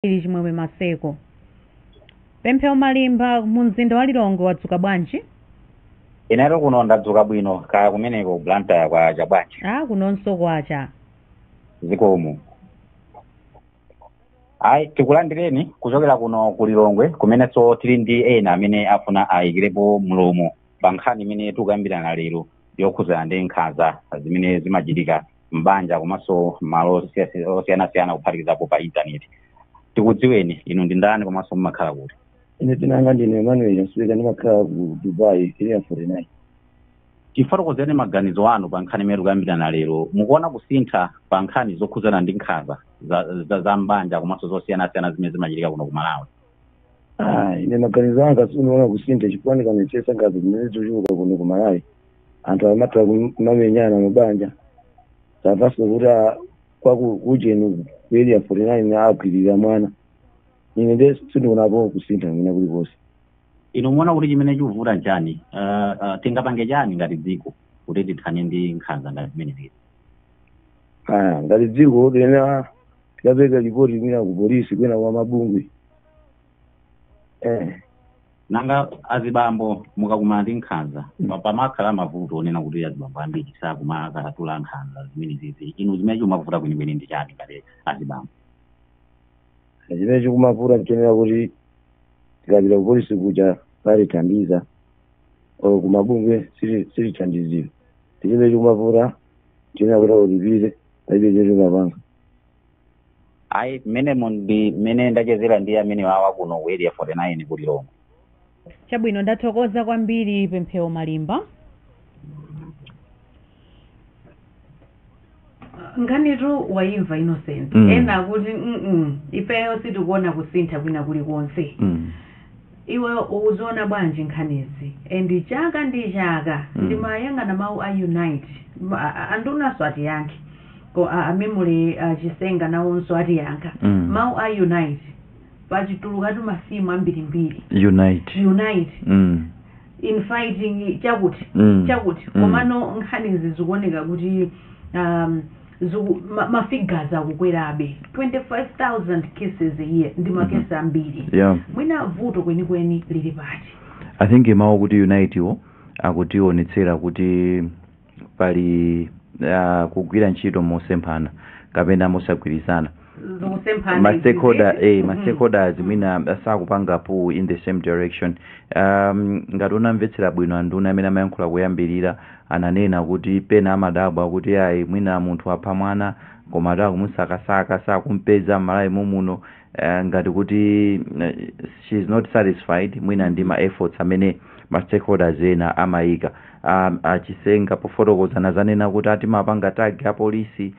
ili chimwemwe Maseko. Pemphewo Malimba mu mzinda wa Lilongwe wadzuka bwanji? Inero kuno ndadzuka bwino kaya kumeneko Blantyre kwacha bwanji. Kunonso kwacha. Zikomo. Tikulandireni kuchokera kuno ku Lilongwe kumenenso tili ndi ena amene afuna ayikirepo mlomo pa nkhani imene tikuyambirana lero yokhuzana ndi nkhanza zimene zimachitika m'banja komanso malo osiyanasiyana kuphatikizapo pa intaneti. Tikudziweni inu ndi ndani komanso mmakhala kuti? Ine tinanga ndine Emmanuel Nsweka ndimakhala ku Dubai area 49. Tifotokozeni maganizo anu pa nkhani imene tikuyambirana lero. Mukuona kusintha pa nkhani zokhuzana ndi nkhanza za mbanja komanso zosiyanasiyana zimene zimachitika kuno ku Malawi? Ine maganizo anga sinoona kusintha chifukwa kamechesa ngazi zimene zochuluka kuno ku Malawi. Anthu amatha kumamenyana mabanja. Sapaso kuti kwa kujeni ku area 49 akwirira mwana. Ine nde sindionapo kusintha ngina kulikonse. Ino muona kuti chimene chikuvuta njani? Tingapange chani ngati dziko kuti tithane ndi nkhanza ngati zimenezi? Ngati dziko lena tikapeka ripoti kwina ku polisi kwina kwa mabungwe. Nanga azibambo mukakumana ndi nkhanza pamakhala mavuto onena kuti azibambo ambiri sakumakatula nkhanza zimenezi. Inu zimene chikumavuta kwenikweni ndi chani ngati azibambo? Chimene chikumavuta nchonera kuti tikapita ku polisi kuja palithandiza kumabungwe silithandizira. Chimene chikumavuta nchonera kuti ulipire palibe chochokapanga. Mene ndachezera ndi amene wawa kuno ku area 49 ku Lilongwe. Chabwino, ndathokoza kwambiri Pemphewo Malimba. Nganitu waimva Innocent. Ena kuti ifeyo sitikuona kusintha kwina kulikonse. Iwe uziona bwanji nkhanizi? And chaka ndi chaka ndimayang'ana mawu a Unite. Andunaso ati yankhe. Ko memory Chisenga nawonso ati yankha. Mawu a Unite. Pachitulukatu masimu ambirimbiri. Unite. In fighting chakuti. Komano nkhanizi zikuoneka kuti mafigures akukwerabe 25,000 cases a year ndi makesi ambiri. Mwina vuto kwenikweni lili pati? I think mawu kuti Unite wo akutionetsera kuti pali kugwira ntchito mosemphana kapena mosagwirizana. Stakeholders mwina sakupangapo in the same direction. Ngati unamvetsera bwino anduna amene amayankhula kuyambirira ananena kuti pena amadabwa kuti ayi mwina munthu apha mwana koma akumusakasaka sakumpeza m'Malawi muno, ngati kuti she is not satisfied mwina ndi ma efforts amene ma stakeholders ena amayika. Chisenga pofotokozana zanena kuti atimapanga tag ya polisi,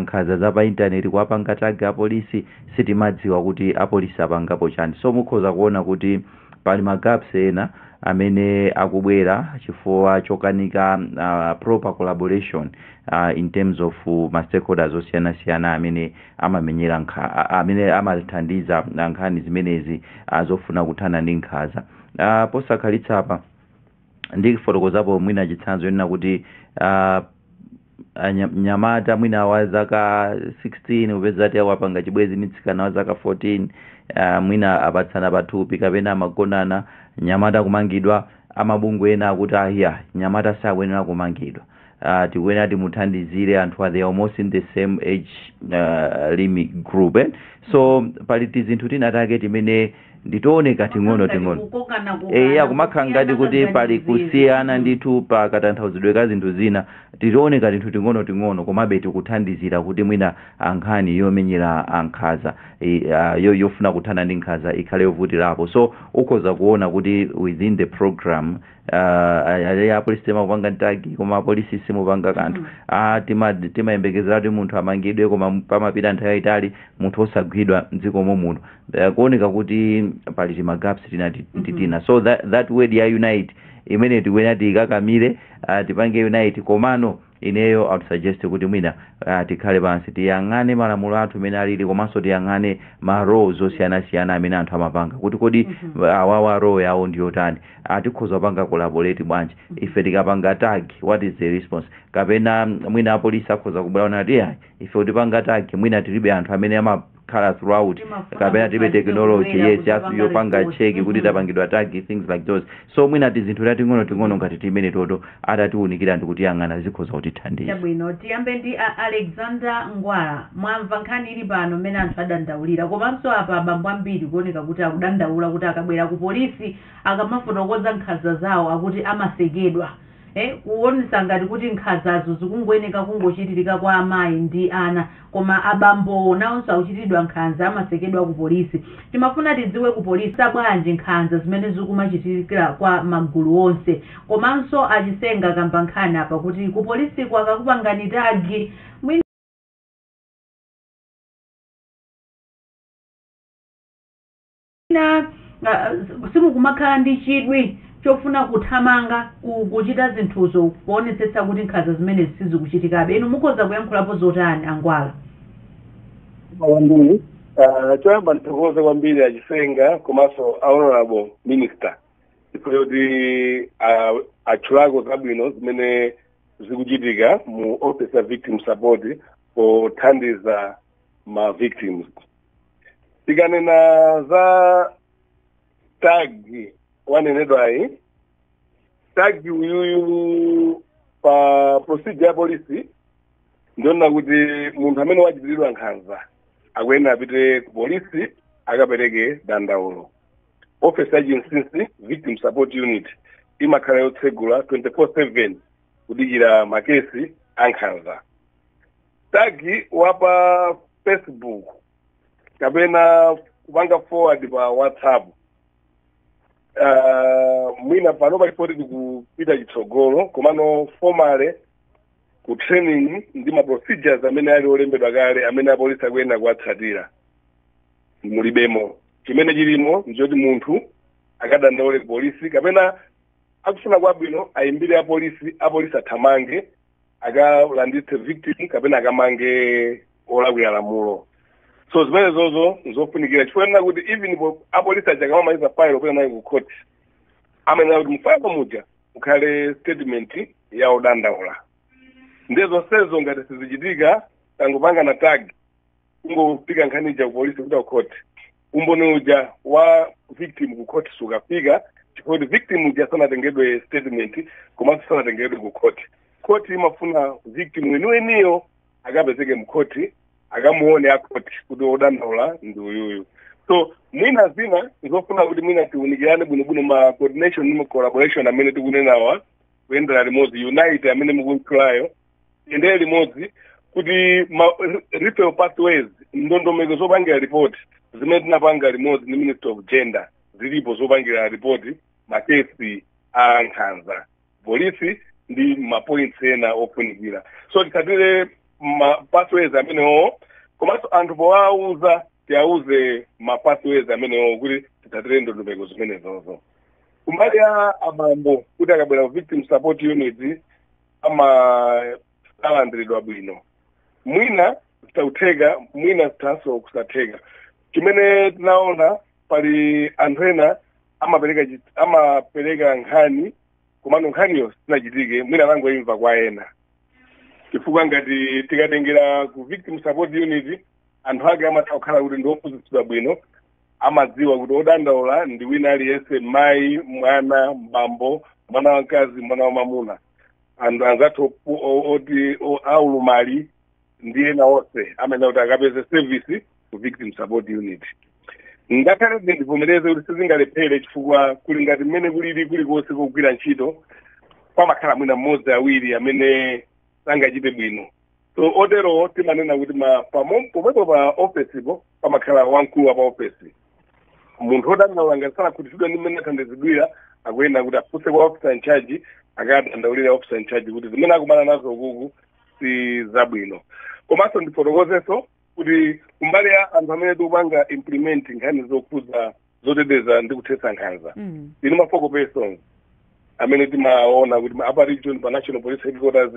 nkhanza za pa intaneti kuwapanga tag ya polisi, sitimadziwa kuti apolisi apangapo chani. So mukhoza kuona kuti pali magaps ena amene akubwera chifukwa chokanika proper collaboration in terms of ma stakeholders osiyanasiyana amene amamenyera amene amathandiza nkhani zimenezi zofuna kuthana ndi nkhanza. Posakhalitsa apa ndifotokozapo mwina chitsanzo ena kuti nyamata mwina wa zaka 16 upeza ati awapanga chibwezi ndi mtsikana wa zaka 14, mwina apatsana pathupi kapena amagonana, nyamata kumangidwa. Amabungwe ena akuti ahiya nyamata sakuyenera kumangidwa, tikuyenera timuthandizire anthu they are almost in the same age limit group. So pali tizinthu tina take timene nditooneka ting'ono kumakhala ngati kuti pali kusiyana ndithu pa katanthauzidwe ka zinthu zina. Titooneka tinthu ting'ono komabe tikuthandizira kuti mwina ankhani yomenyera ankhanza yofuna kuthana ndi nkhanza ikhale yovutirapo. So ukhoza kuona kuti within the program apolisi timakupanga ntagi koma apolisi simupanga kanthu. Timayembekezera kuti munthu amangidwe koma pamapita nthawi yayitali munthu osagwidwa mdziko muno. Kuoneka kuti pali timagaps tina. So that word ya Unite imene tikuyenera tikakamire tipange Unite. Komano ineyo outsuggest kuti mwina tikhale pansi tiyang'ane malamulo athu amene alili komanso tiyang'ane ma roles osiyanasiyana amene anthu amapanga kuti kodi awawa role yawo ndiyotani. Tikhoza kupanga collaborate bwanji ife tikapanga tag what is the response kapena mwina apolisi akhoza kubwera kuti ife utipanga tag mwina tilibe anthu amene makhala throughout kapena tibe technology yes yopanga check kuti tapangidwa tag things like those so mwina tizinthu tating'ono ngati timene toto atatiunikira ndikuti yang'ana zikhoza kutithandiza chabwino tiyambe ndi Alexander Ngwala mwamva nkhani ili pano mmene anthu adandaulira komanso apa abambo ambiri kuoneka kuti akudandaula kuti akabwera ku polisi akamafotokoza nkhanza zawo akuti amasekedwa kuonesa ngati kuti nkhanzazo zikungoyeneka kungochitirika kwa amayi ndi ana koma abambo nawonso akuchitidwa nkhanza amasekedwa ku polisi timafuna tidziwe ku polisi bwanji nkhanza zimene zikumachitikira kwa magulu onse komanso achisenga kamba nkhani apa kuti ku polisi akakupangani tagi mwina simukumakhala ndi chidwi chofuna kuthamanga kuchita zinthuzo kuonetsetsa kuti nkhanza zimene sizikuchitikabe inu mukhoza kuyankhulapo zotani Angwala wambiri choyamba ndithokoze kwambiri achisenga komanso honorable minister kuti atchulako zabwino zimene zikuchitika mu office ya victim support pothandiza ma victims tikanena za tagi wanenedwayi tagi uyuyu pa procedure ya polisi ndiona kuti munthu amene wachitiridwa nkhanza akuyenera apite ku polisi akapereke dandaulo office agency victim support unit imakhala yotsegula 24/7 kudikira makesi ankhanza tagi wapa Facebook kapena kupanga forward pa WhatsApp mwina pano palipoti tikupita chitsogolo komano formale ku training ndi ma procedures amene ali olembedwa kale amene apolisi akuyenera kuwatsatira mulibemo chimene chilimo njoti munthu akadandaule ku polisi kapena akufuna kwabwino ayimbire apolisi athamange akalanditse victim kapena akamange olakwira lamulo so zimene zozo nzofunikira chifukwa kuti even apolisi akamamaliza file opita nayo ku court amenera kuti mufayilo muja mukhale statement ya odandaula ndezonsezo ngati sizichitika tangopanga na tag ungopika nkhani ku polisi kuta ku court umboni uja wa victim ku court sukafika chifukwa victim uja sanatengedwe statement komanso sanatengedwe ku court imafuna victim weniweniyo akapezeke mu court akamuone akoti kuti odandaula ndi uyuyu so mwina zina zofuna kuti mwina tiunikirane bwinobwino ma coordination ndi collaboration amene tikunenawa kuyendera limodzi unite amene mukunkhulayo ende limodzi kuti referral pathways ndondomeko zopangira report zimene tinapanga limodzi ndi Minister of Gender zilipo zopangira report makesi a nkhanza polisi ndi ma points ena ofunikira so tikatire ma pathways amenewo komanso anthu powauza tiauze ma pathways amenewo kuti titatire ndondomeko zimene zozo kumbali ya abambo kuti akabwera victim support unit amalandiridwa bwino mwina zitauteka mwina zitanso kusatheka chimene tinaona pali anthu ena amapereka nkhani komano nkhaniyo sinachitike mwina anangoimva kwa ena chifukwa ngati tikatengera ku victim support unit anthu ake amatha kukhala kuti ndiophunzitsidwa bwino amadziwa kuti odandaula ndi wina aliyense mayi mwana mbambo mwana wamkazi mwana wamamuna anthu anzathu oti aulumali ndi ena onse amene kuti akapeze service ku victim support unit ngakhale ndivomereze kuti sizingalephere chifukwa kuli ngati mmene kuli konse kugwira ntchito pamakhala mwina mmodzi awiri amene sangachite bwino so otero timanena kuti pomwepo pa office pamakhala wamkulu wa pa office munthu odandaula ngati sanakhutitsidwa ndi mmene athandizidwira akuyenera kuti afunse kwa officer in charge akadandaulira officer in charge kuti zimene akumana nazo kuku si zabwino komanso ndifotokozenso kuti kumbali ya anthu amene tikupanga implement nkhani zokhuza zoteteza ndi kuthetsa nkhanza inu mafoko persons amene timaona kuti apa region pa national police headquarters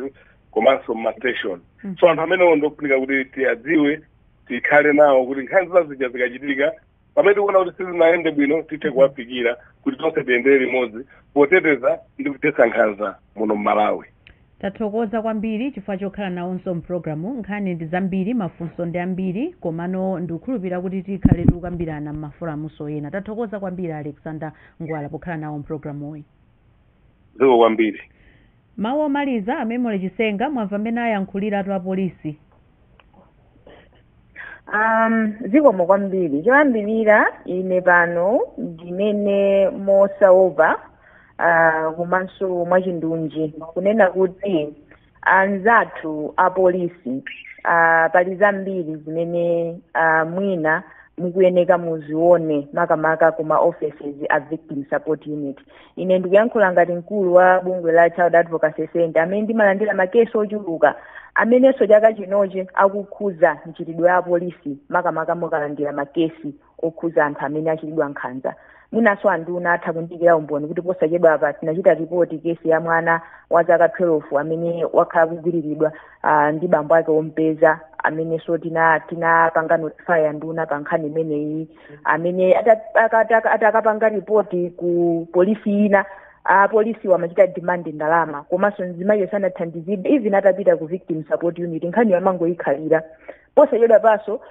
komanso ma station so anthu amenewo ndofunika kuti tiadziwe tikhale nawo kuti nkhani zazija zikachitika pamene tikuona kuti sizinayende bwino tithe kuwafikira kuti tonse tiyendere limodzi poteteza ndi kuthetsa nkhanza muno m'Malawi tathokoza kwambiri chifukwa chokhala nawonso mpulogalamu. Nkhani ndi zambiri, mafunso ndi ambiri, komano ndikukhulupirira kuti tikhale tikukambirana m'mafolamuso ena. Tathokoza kwambiri Alexander Ngwala pokhala nawo mpulogalamuyi. Zikomo kwambiri. Mawu omaliza Amemole Chisenga, mwamva mmene ayankhuliratu apolisi. Zikomo kwambiri. Choyambirira ine pano ndimene mosaopa komanso mwachindunji kunena kuti anzathu apolisi pali zambiri zimene mwina mukuyeneka muzione makamaka kuma offices a victim support unit. Ine ndikuyankhula ngati mkulu wa bungwe la Child Advocacy Center amene ndimalandira makesi ochuluka amenenso chaka chinochi akukhuza mchitidwe ya polisi makamaka mukalandira makesi okhuza anthu amene achitidwa nkhanza. Mwinaso anduna atha kundikira umboni kuti posachedwa apa tinachita ripoti kesi ya mwana wa zaka 12 amene wakhala kugwiriridwa ndi bambo ake wompeza amenenso tinapanga notify anduna pa nkhani imeneyi amene atakapanga ripoti ku polisi ina polisi wamachita demand ndalama komanso mzimayi sanathandizidwe even atapita ku victim support unit nkhani yamangoyikhalira. Posachedwa paso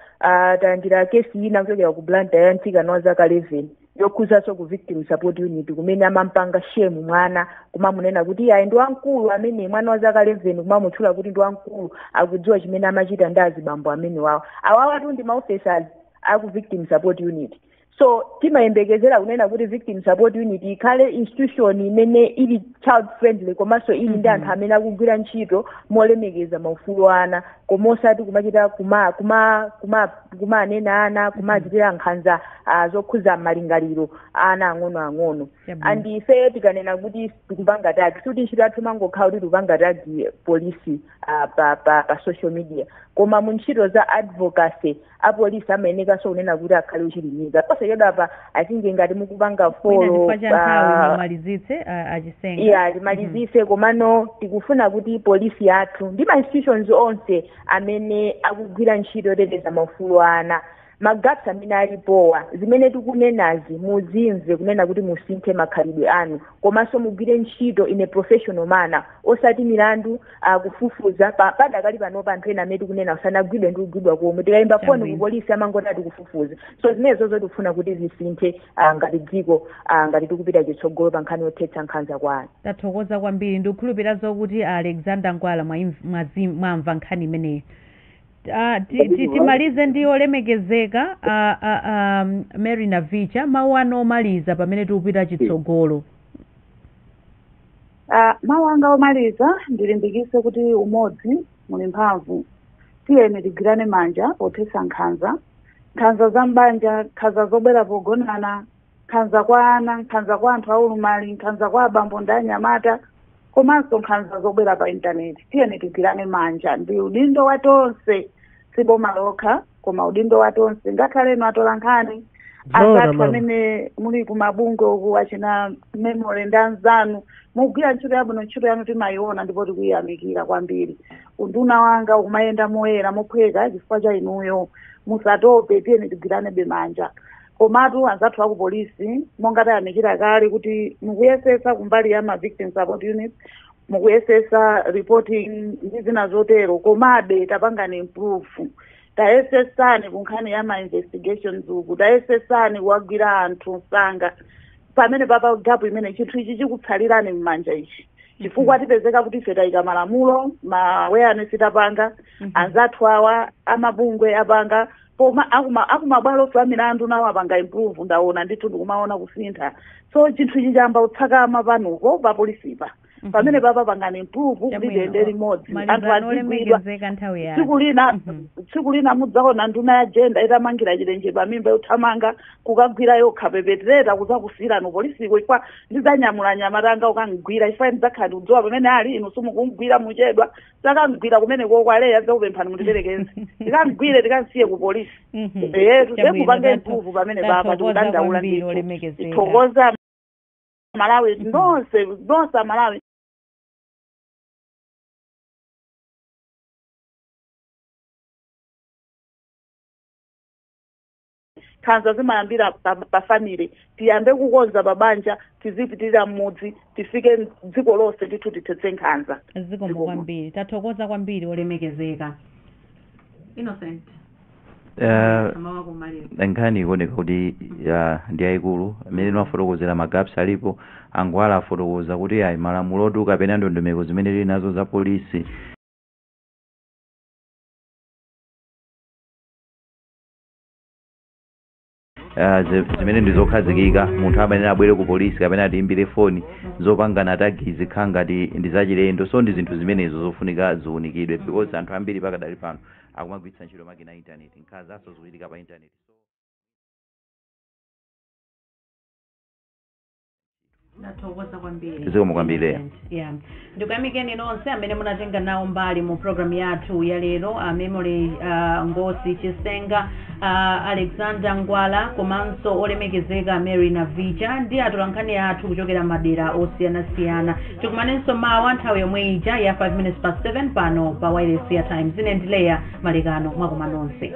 talandira kesi ina kuchokera ku Blantyre ya mtsikana wa zaka 11 yokhuzanso ku victim support unit kumene amampanga shame mwana kumamunena kuti ayi ndi wamkulu amene mwana wa zaka 11 kumamutchula kuti ndi wamkulu akudziwa chimene amachita ndi azibambo amene wawo awawatu ndi maofficers aku victim support unit. So timayembekezera kunena kuti victim support unit ikhale institution imene ili child friendly komanso ili ndi anthu amene akugwira ntchito molemekeza maufulu ana komosati kumachita kumanena ana kumachitira nkhanza zokhuza malingaliro ana ang'ono. And ife tikanena kuti tikupanga tagi suti ntchito yathu mangokhala kuti tikupanga tagi polisi pa social media koma mu ntchito za advocacy apolisi amayenekanso kunena kuti akhale uchilimika. Posachedwa apa atinge ngati mukupanga follow limalizise komano tikufuna kuti polisi yathu ndi ma institutions onse amene akugwira ntchito yoteteza maufulu ana magaps amene alipowa zimene tikunenazi muzimve kunena kuti musinthe makhalidwe anu komanso mugwire ntchito in a professional manner osati milandu kufufuza padakali panopa anthu ena amene tikunena usanagwidwe ndi kugwidwa komwe tikayimba foni ku polisi amangoti kufufuza. So zimenezo tikufuna kuti zisinthe ngati dziko ngati tikupita chitsogolo pa nkhani yothetsa nkhanza kwa ana. Tathokoza kwambiri ndikukhulupirira zokuti Alexander Ngwala mwamva nkhani imeneyi. Timalize ndi olemekezeka Mary Navicha mawu ano omaliza pamene tikupita chitsogolo. Mawu anga omaliza ndilimbikitse kuti umodzi muli mphamvu tiyeni tigwirane manja pothetsa nkhanza za mbanja, nkhanza zobwera pogonana, nkhanza kwa ana, nkhanza kwa anthu aulumali, nkhanza kwa abambo ndi anyamata komanso nkhanza zobwera pa intaneti. Tiyeni tigwirane manja ndi udindo watonse siboma lokha koma udindo watonse ngakhaleno atola nkhani azathu amene muli kumabungwe uku achina memory ndi anzanu mugwira ntchito yabwino ntchito yanu timayiona ndipo tikuyiyamikira kwambiri. Unduna wanga ukumayenda moyera mophweka chifukwa cha inuyo musatope tiyeni tigwirane manja. Komatu anzathu aku polisi monga tayamikira kale kuti mukuyesesa kumbali ya ma victim support unit mukuyesesa reporting ndi zina zotero komabe tapangani improve. Tayesesani kunkhani ya ma investigations uku tayesesani kuwagwira anthu msanga pamene papa gapu imene chinthu ichi chikutsalirani m'manja ichi chifukwa tipezeka kuti ife tayika malamulo ma awareness tapanga anzathu awa amabungwe apanga koma akumabwalo a milandu nawo apanga improve ndaona ndithu ndikumaona kusintha. So chinthu ichi chamba utsakama panuko pa polisipa pamene papa pangani improve kuti tiyende limodzi anthu azigwidwa tsiku lina mudzaona nduna ya gender itamangira chilenje pamimba yothamanga kukagwira yokha pepeterera kuzakusiyirana polisiko chifukwa ndizanyamula nyamatanga ukangwira chifukwa ndidzakhala ndikudziwa pamene ali inu simukumgwira muchedwa sakangwira kumene kokwaleya zakupemphani mutiperekeze tikangwire tikasiye ku polisi tekupange improve pamene papa tikudandaula ndithu tithokoza Malawi nonse Malawi nkhanza zimayambira pa family tiyambe kukonza babanja tizipitirira mmudzi tifike dziko lonse ndithu tithetse nkhanza zikomo kwambiri tathokoza kwambiri olemekezeka Innocent nkhani ikuoneka kuti ndi yayikulu amene mafotokozera magaps alipo angwala afotokoza kuti ayi malamulo otu kapena ndondomeko zimene tili nazo za polisi zimene ndizokhazikika munthu amayenera abwere ku polisi kapena atiimbire foni zopangana atagizi khala ngati ndi zachilendo so ndi zinthu zimenezo zofunika ziwunikidwe because anthu ambiri pakadali pano akumagwiritsa ntchito makina a intaneti nkhanzaso zikuchitika pa intaneti Nathokoza kwambiri zikomo kwambiri ndikuyamikeni nonse amene munatenga nawo mbali mu program yathu ya lero Memory Ngosi Chisenga Alexander Ngwala komanso olemekezeka Mary Navija ndi atolankhani athu kuchokera madera osiyanasiyana tikumanenso mawa nthawi yomwe ija ya 5 minutes past 7 pano pa wireless ya Times ine ndileya malekano mwakoma nonse